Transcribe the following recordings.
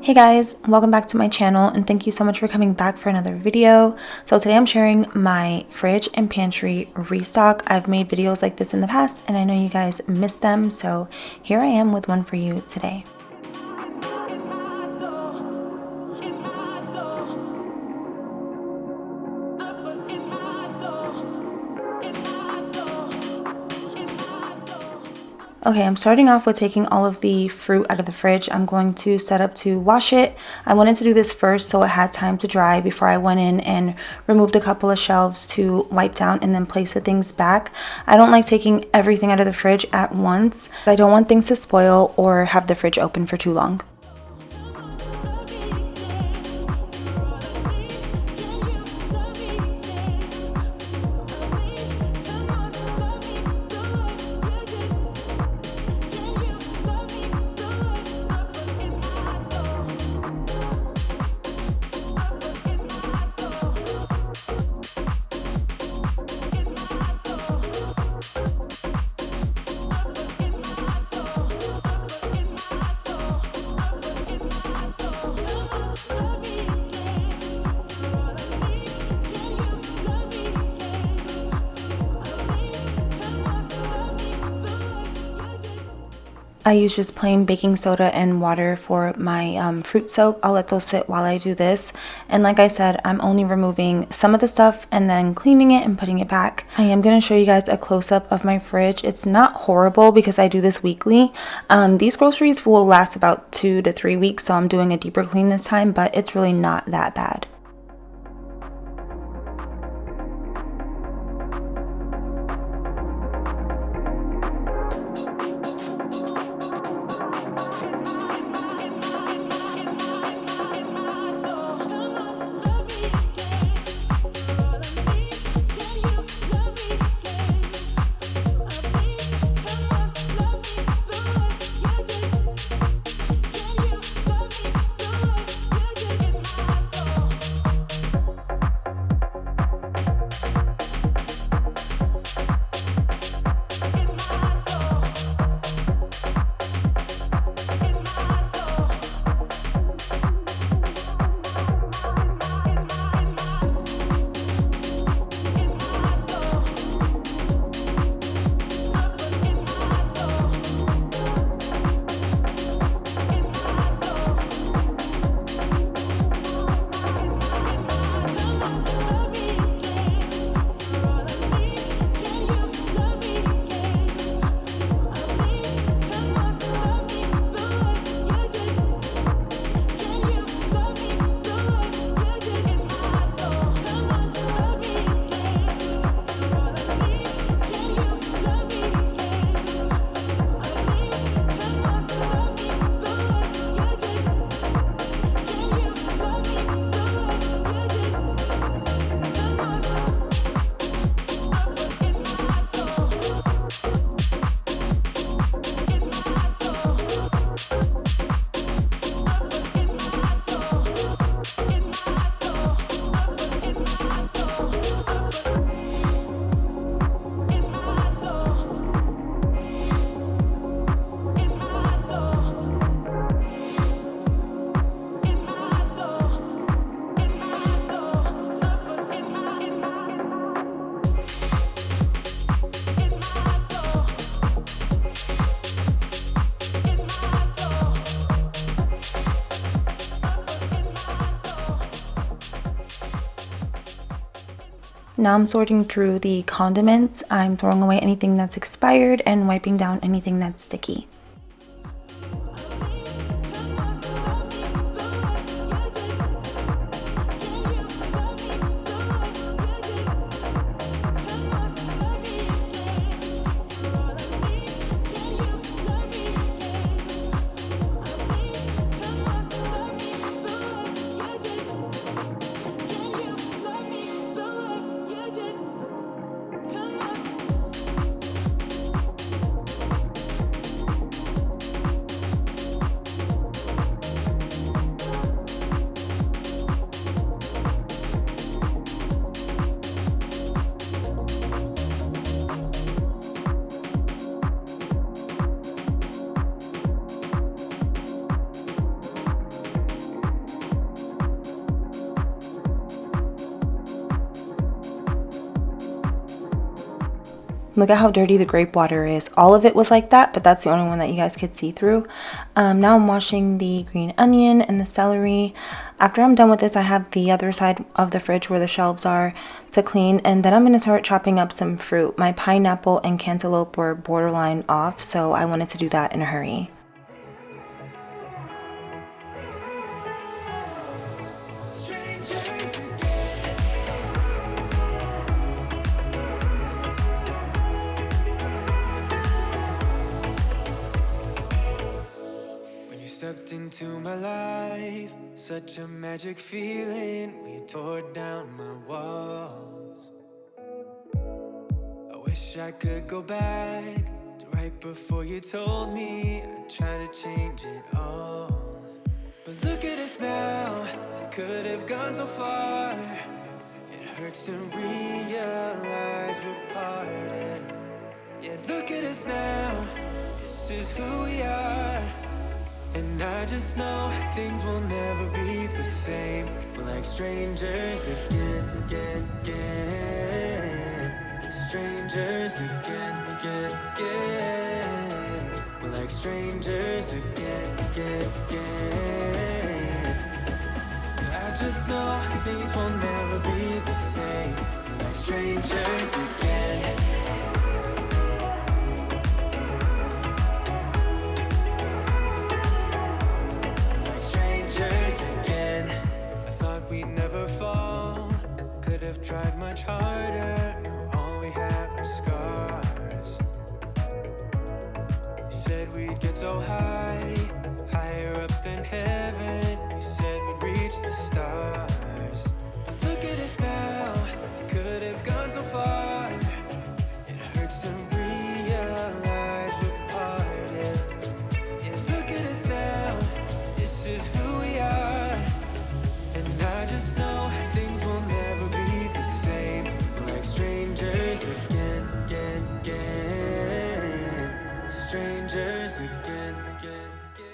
Hey guys, welcome back to my channel and thank you so much for coming back for another video. So today I'm sharing my fridge and pantry restock. I've made videos like this in the past and I know you guys missed them, so here I am with one for you today. Okay, I'm starting off with taking all of the fruit out of the fridge. I'm going to set up to wash it. I wanted to do this first so it had time to dry before I went in and removed a couple of shelves to wipe down and then place the things back. I don't like taking everything out of the fridge at once. I don't want things to spoil or have the fridge open for too long. I use just plain baking soda and water for my fruit soak. I'll let those sit while I do this. And like I said, I'm only removing some of the stuff and then cleaning it and putting it back. I am going to show you guys a close-up of my fridge. It's not horrible because I do this weekly. These groceries will last about 2 to 3 weeks, so I'm doing a deeper clean this time, but it's really not that bad. Now I'm sorting through the condiments. I'm throwing away anything that's expired and wiping down anything that's sticky. Look at how dirty the grape water is. All of it was like that, but that's the only one that you guys could see through. Now I'm washing the green onion and the celery. After I'm done with this, I have the other side of the fridge where the shelves are to clean, and then I'm going to start chopping up some fruit. My pineapple and cantaloupe were borderline off, so I wanted to do that in a hurry. Stepped into my life, such a magic feeling when you tore down my walls. I wish I could go back to right before you told me I'd try to change it all. But look at us now, could have gone so far. It hurts to realize we're parted. Yeah, look at us now, this is who we are. And I just know things will never be the same. We're like strangers again, again, again. Strangers again, again, again. We're like strangers again, again, again. I just know things will never be the same. We're like strangers again. We'd never fall, could have tried much harder. All we have are scars. You said we'd get so high, higher up than heaven. You said we'd reach the stars. But look at us now, could have gone so far. It hurts to realize we're parted. Yeah, look at us now, this is who we are. And I just know things will never be the same. We're like strangers again, again, again. Strangers again, again, again.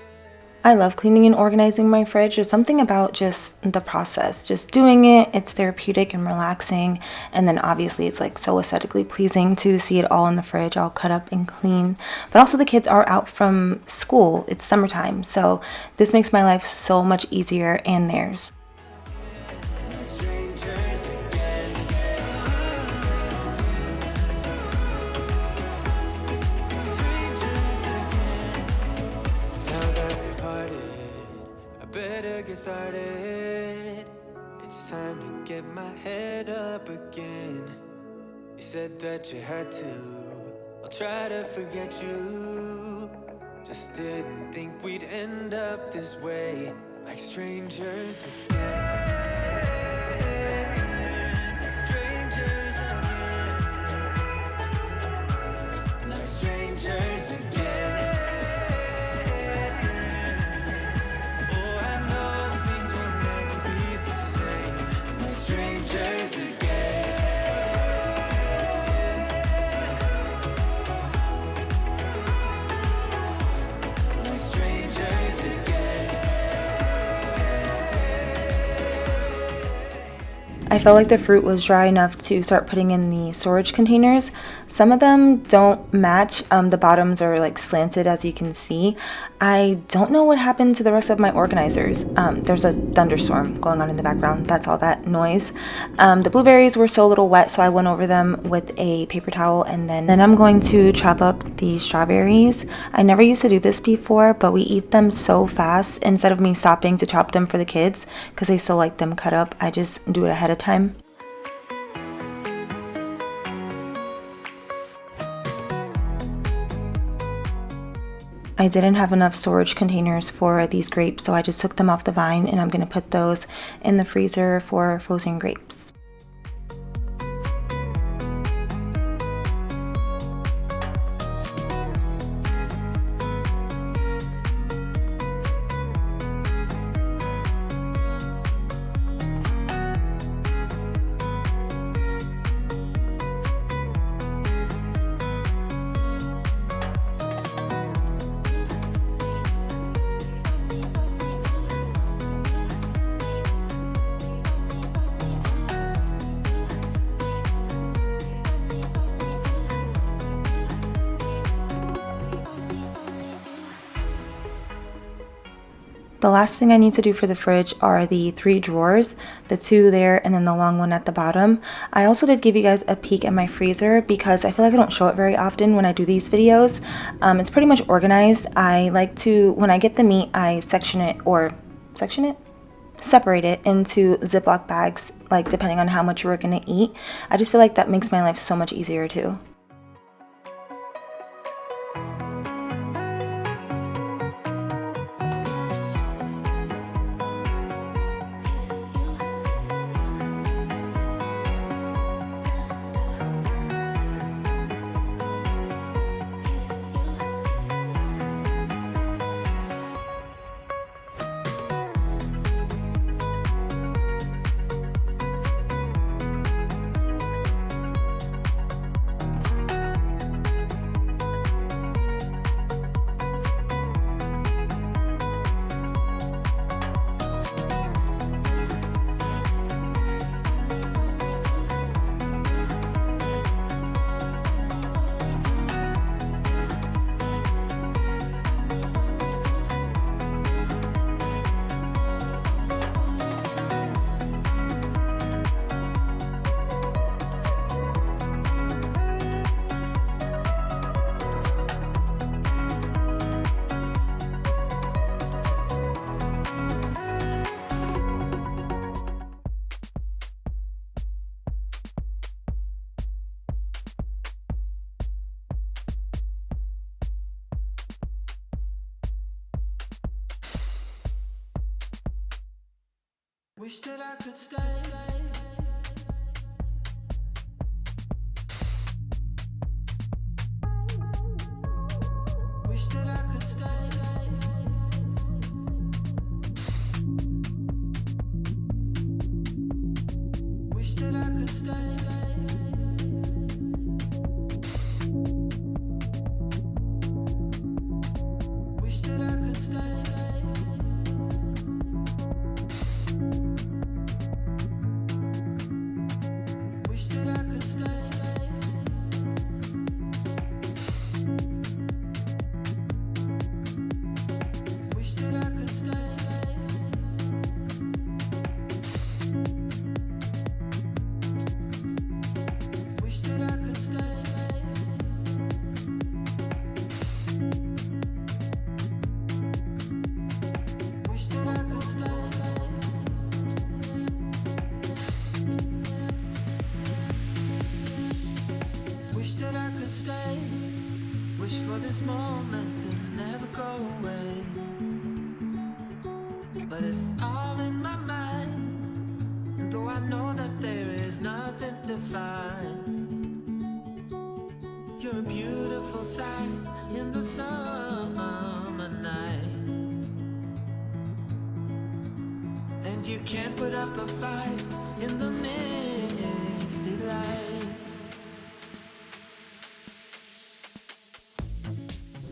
I love cleaning and organizing my fridge. There's something about just the process, just doing it. It's therapeutic and relaxing. And then obviously it's like so aesthetically pleasing to see it all in the fridge, all cut up and clean. But also the kids are out from school. It's summertime. So this makes my life so much easier and theirs. Better get started. It's time to get my head up again. You said that you had to. I'll try to forget you. Just didn't think we'd end up this way, like strangers again. Strangers again. Like strangers again. I felt like the fruit was dry enough to start putting in the storage containers. Some of them don't match. The bottoms are like slanted, as you can see. I don't know what happened to the rest of my organizers. There's a thunderstorm going on in the background. That's all that noise. The blueberries were still a little wet, so I went over them with a paper towel, and then I'm going to chop up the strawberries. I never used to do this before, but we eat them so fast. Instead of me stopping to chop them for the kids, because they still like them cut up, I just do it ahead of time. I didn't have enough storage containers for these grapes, so I just took them off the vine, and I'm going to put those in the freezer for frozen grapes. The last thing I need to do for the fridge are the 3 drawers, the 2 there and then the long one at the bottom. I also did give you guys a peek at my freezer because I feel like I don't show it very often when I do these videos. It's pretty much organized. I like to, when I get the meat, I separate it into Ziploc bags, like depending on how much you're gonna eat. I just feel like that makes my life so much easier too. Wish that I could stay. Wish that I could stay. Wish that I could stay. Wish that I could stay. Wish for this moment to never go away, but it's all in my mind. And though I know that there is nothing to find, you're a beautiful sight in the summer night, and you can't put up a fight in the misty light.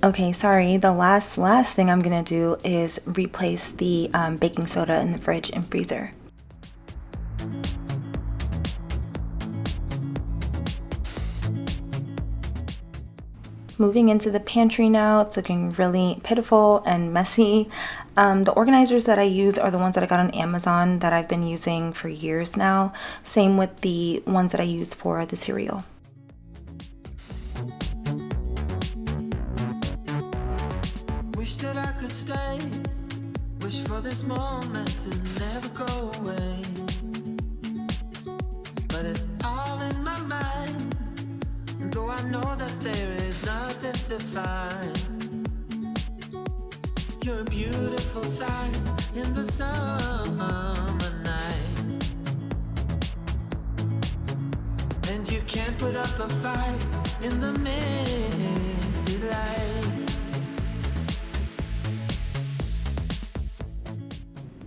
Okay, sorry, the last thing I'm gonna do is replace the baking soda in the fridge and freezer. Moving into the pantry now, it's looking really pitiful and messy. The organizers that I use are the ones that I got on Amazon that I've been using for years now. Same with the ones that I use for the cereal. Wish that I could stay. Wish for this moment to never go away, but it's all in my mind. And though I know that there is nothing to find, you're a beautiful sight in the summer night, and you can't put up a fight in the misty light.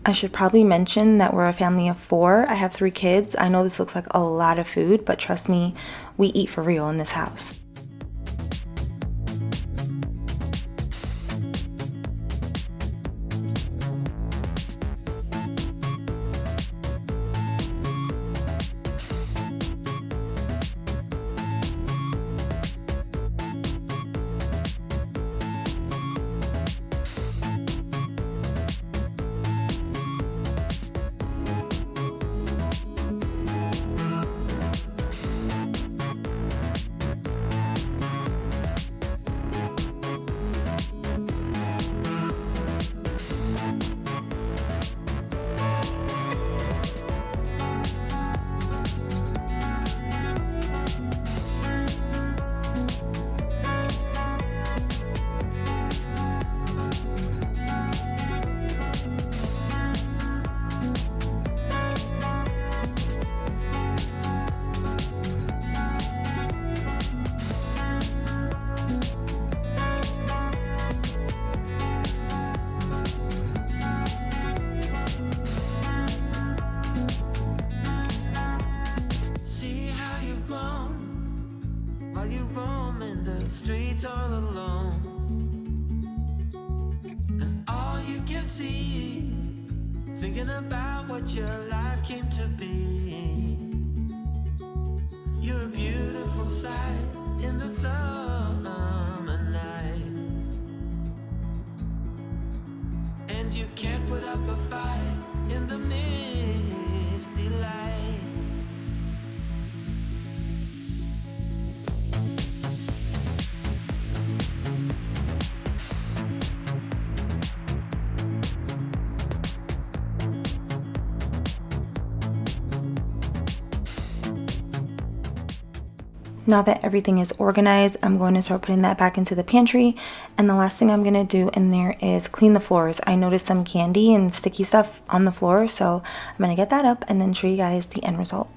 I should probably mention that we're a family of 4. I have 3 kids. I know this looks like a lot of food, but trust me, we eat for real in this house. can see, thinking about what your life came to be. You're a beautiful sight in the summer night, and you can't put up a fight in the misty light. Now that everything is organized, I'm going to start putting that back into the pantry. And the last thing I'm going to do in there is clean the floors. I noticed some candy and sticky stuff on the floor, so I'm going to get that up and then show you guys the end result.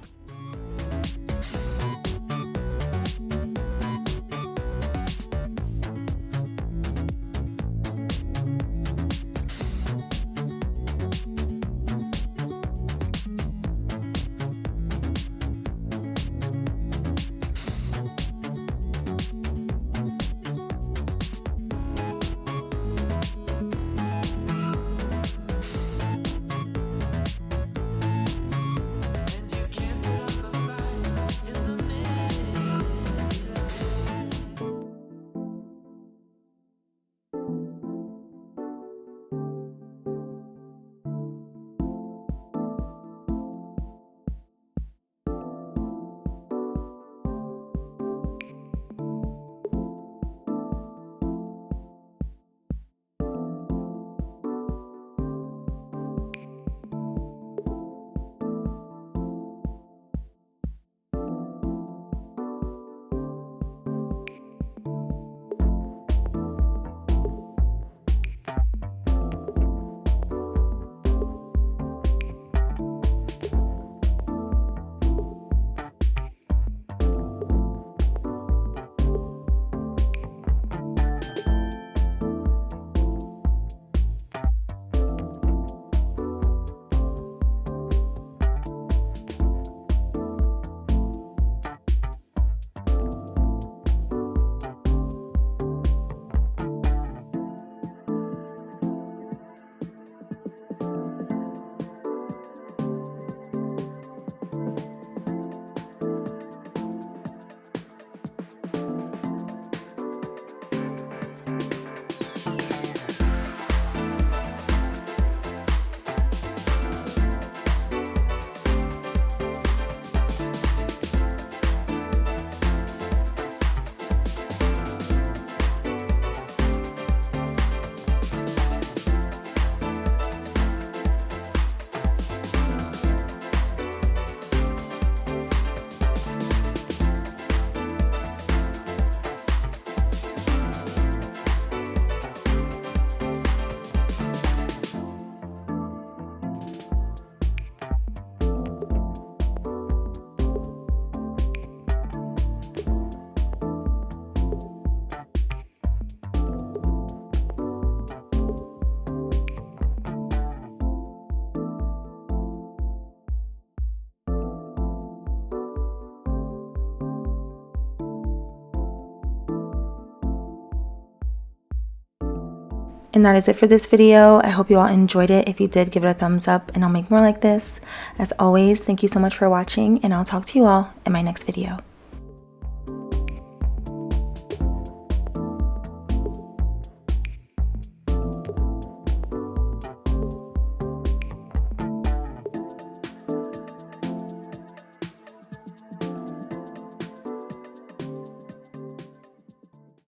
And that is it for this video. I hope you all enjoyed it. If you did, give it a thumbs up and I'll make more like this. As always, thank you so much for watching and I'll talk to you all in my next video.